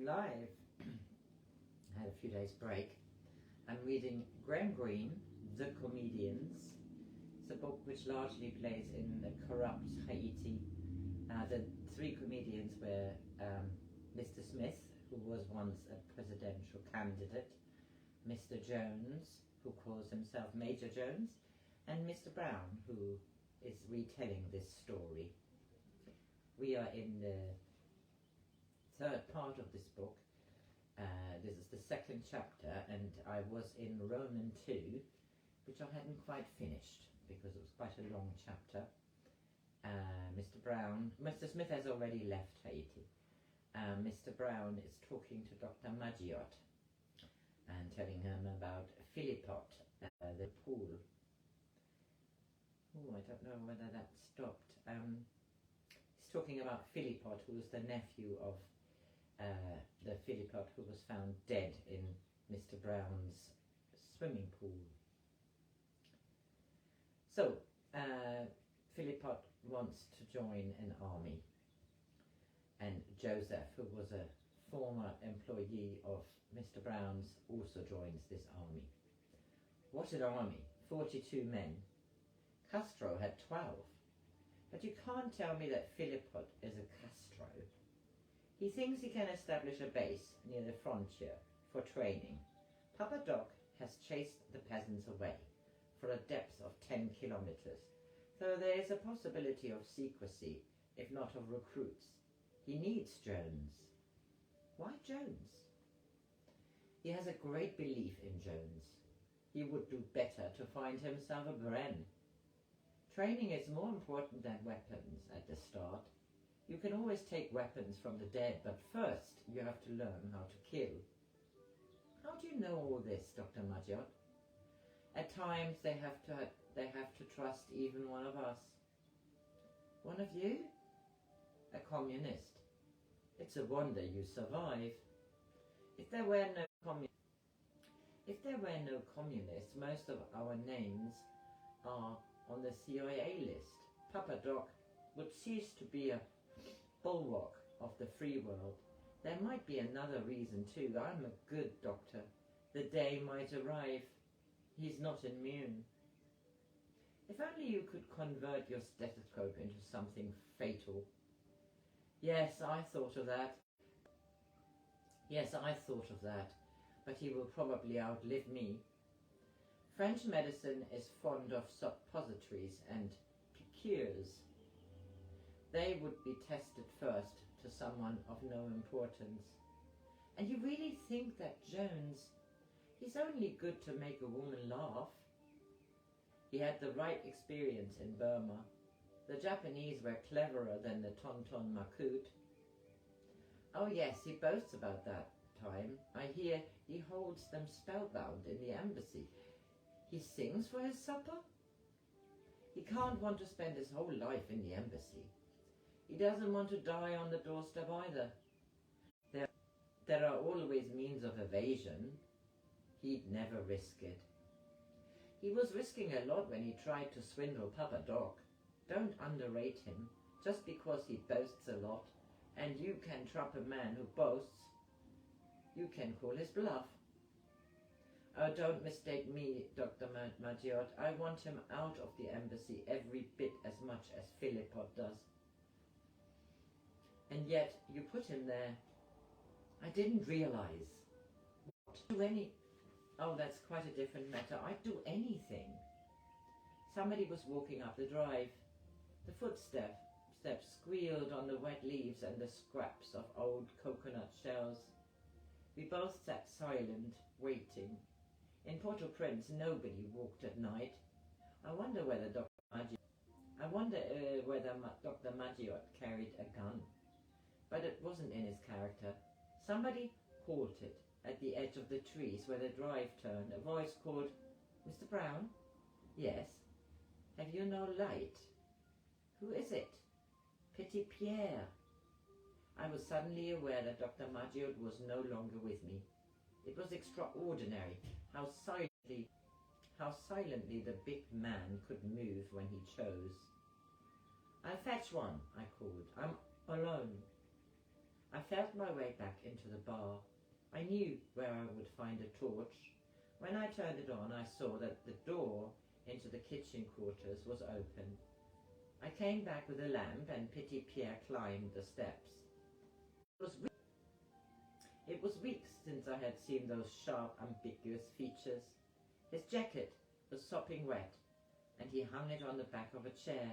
live. I had a few days break. I'm reading Greene, The Comedians. It's a book which largely plays in the corrupt Haiti. The three comedians were Mr. Smith, who was once a presidential candidate, Mr. Jones, who calls himself Major Jones, and Mr. Brown, who is retelling this story. We are in the third part of this book. This is the second chapter, and I was in Roman 2, which I hadn't quite finished because it was quite a long chapter. Mr. Smith has already left Haiti. Mr. Brown is talking to Dr. Maggiot and telling him about Philippot, the pool. Oh, I don't know whether that stopped. He's talking about Philippot, who was the nephew of the Philippot who was found dead in Mr. Brown's swimming pool. So, Philippot wants to join an army, and Joseph, who was a former employee of Mr. Brown's, also joins this army. What an army! 42 men. Castro had 12. But you can't tell me that Philippot is a Castro. He thinks he can establish a base near the frontier for training. Papa Doc has chased the peasants away for a depth of 10 kilometers, so there is a possibility of secrecy, if not of recruits. He needs Jones. Why Jones? He has a great belief in Jones. He would do better to find himself a Greene. Training is more important than weapons at the start. You can always take weapons from the dead, but first you have to learn how to kill. How do you know all this, Dr. Maggiot? At times they have to trust even one of us. One of you? A communist. It's a wonder you survive. If there were no communists, most of our names are on the CIA list. Papa Doc would cease to be a bulwark of the free world. There might be another reason too. I'm a good doctor. The day might arrive. He's not immune. If only you could convert your stethoscope into something fatal. Yes, I thought of that. But he will probably outlive me. French medicine is fond of suppositories and piqûres. They would be tested first to someone of no importance. And you really think that Jones, he's only good to make a woman laugh? He had the right experience in Burma. The Japanese were cleverer than the Tonton Macoute. Oh yes, he boasts about that time. I hear he holds them spellbound in the embassy. He sings for his supper? He can't want to spend his whole life in the embassy. He doesn't want to die on the doorstep either. There are always means of evasion. He'd never risk it. He was risking a lot when he tried to swindle Papa Doc. Don't underrate him, just because he boasts a lot, and you can trap a man who boasts. You can call his bluff. Oh, don't mistake me, Dr. Maggiot. I want him out of the embassy every bit as much as Philippot does. And yet, you put him there. I didn't realize. Oh, that's quite a different matter. I'd do anything. Somebody was walking up the drive. The footsteps squealed on the wet leaves and the scraps of old coconut shells. We both sat silent, waiting. In Port-au-Prince, nobody walked at night. I wonder whether Dr. Maggiot carried a gun. But it wasn't in his character. Somebody halted at the edge of the trees where the drive turned. A voice called, "Mr. Brown?" "Yes." "Have you no light?" "Who is it?" "Petit Pierre." I was suddenly aware that Dr. Maggiot was no longer with me. It was extraordinary how silently the big man could move when he chose. "I'll fetch one," I called. "I'm alone." I felt my way back into the bar. I knew where I would find a torch. When I turned it on, I saw that the door into the kitchen quarters was open. I came back with a lamp and Petit Pierre climbed the steps. It was weeks since I had seen those sharp, ambiguous features. His jacket was sopping wet, and he hung it on the back of a chair.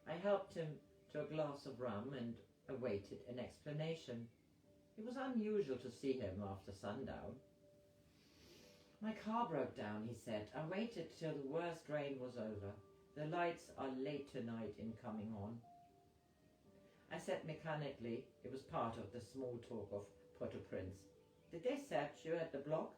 I helped him to a glass of rum and awaited an explanation. It was unusual to see him after sundown. My car broke down, he said. I waited till the worst rain was over. The lights are late tonight in coming on. I said mechanically, it was part of the small talk of Port-au-Prince. Did they search you at the block?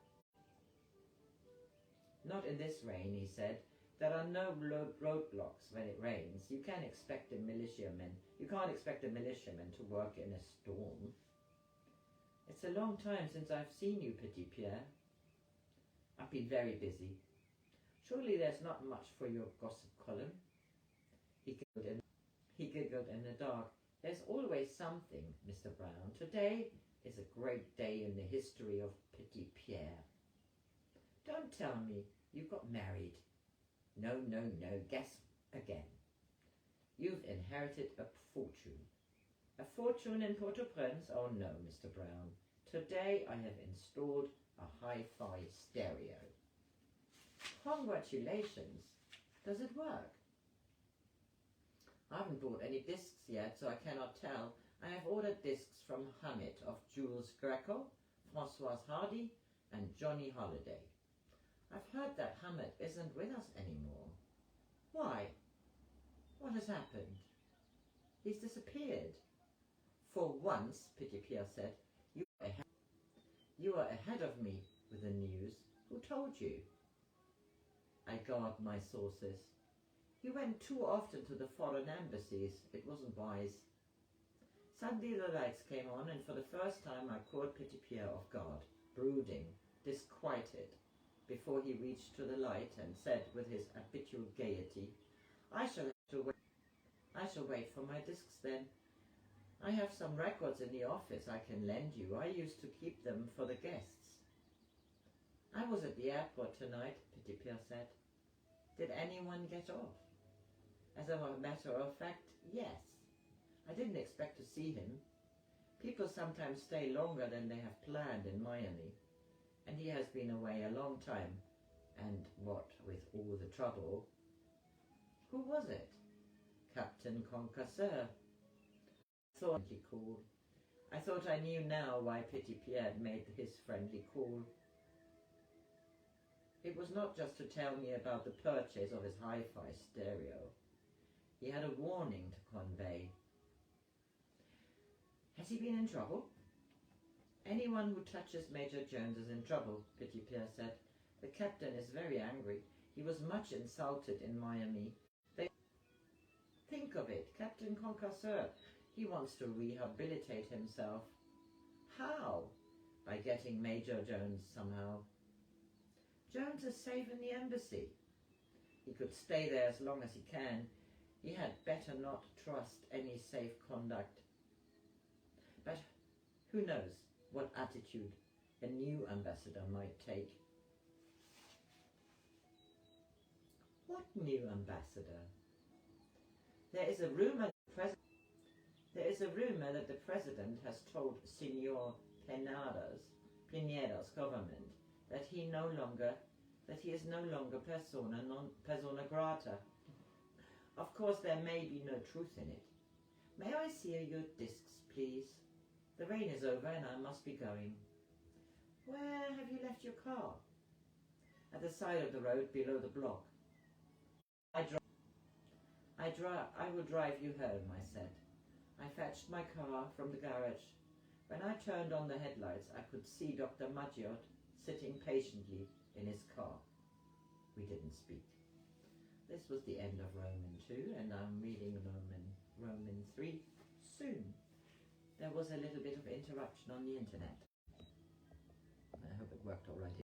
Not in this rain, he said. There are no roadblocks when it rains. You can't expect a militiaman to work in a storm. It's a long time since I've seen you, Petit Pierre. I've been very busy. Surely there's not much for your gossip column? He giggled in the dark. There's always something, Mr. Brown. Today is a great day in the history of Petit Pierre. Don't tell me you got married. No, guess again. You've inherited a fortune. A fortune in Port-au-Prince? Oh no, Mr. Brown. Today I have installed a hi-fi stereo. Congratulations. Does it work? I haven't bought any discs yet, so I cannot tell. I have ordered discs from Hammett of Jules Greco, Francois Hardy, and Johnny Holiday. I've heard that Hammett isn't with us anymore. Why? What has happened? He's disappeared. For once, Petit Pierre said, you are ahead of me with the news. Who told you? I guard my sources. He went too often to the foreign embassies. It wasn't wise. Suddenly the lights came on, and for the first time I caught Petit Pierre off guard, brooding, disquieted, before he reached to the light and said with his habitual gaiety, I shall wait for my discs then. I have some records in the office I can lend you. I used to keep them for the guests. I was at the airport tonight, Petit Pierre said. Did anyone get off? As a matter of fact, yes. I didn't expect to see him. People sometimes stay longer than they have planned in Miami, and he has been away a long time. And what with all the trouble? Who was it? Captain Concasseur. I thought I knew now why Petit Pierre made his friendly call. It was not just to tell me about the purchase of his hi-fi stereo. He had a warning to convey. Has he been in trouble? Anyone who touches Major Jones is in trouble, Petit Pierre said. The captain is very angry. He was much insulted in Miami. Think of it, Captain Concasseur. He wants to rehabilitate himself. How? By getting Major Jones somehow. Jones is safe in the embassy. He could stay there as long as he can. He had better not trust any safe conduct. But who knows what attitude a new ambassador might take. What new ambassador? There is a rumor that the president has told Senor Pineda's government that he is no longer persona grata. Of course, there may be no truth in it. May I see your discs, please? The rain is over and I must be going. Where have you left your car? At the side of the road below the block. I will drive you home, I said. I fetched my car from the garage. When I turned on the headlights, I could see Dr. Maggiot sitting patiently in his car. We didn't speak. This was the end of Roman 2, and I'm reading Roman 3 soon. There was a little bit of interruption on the internet. I hope it worked all right.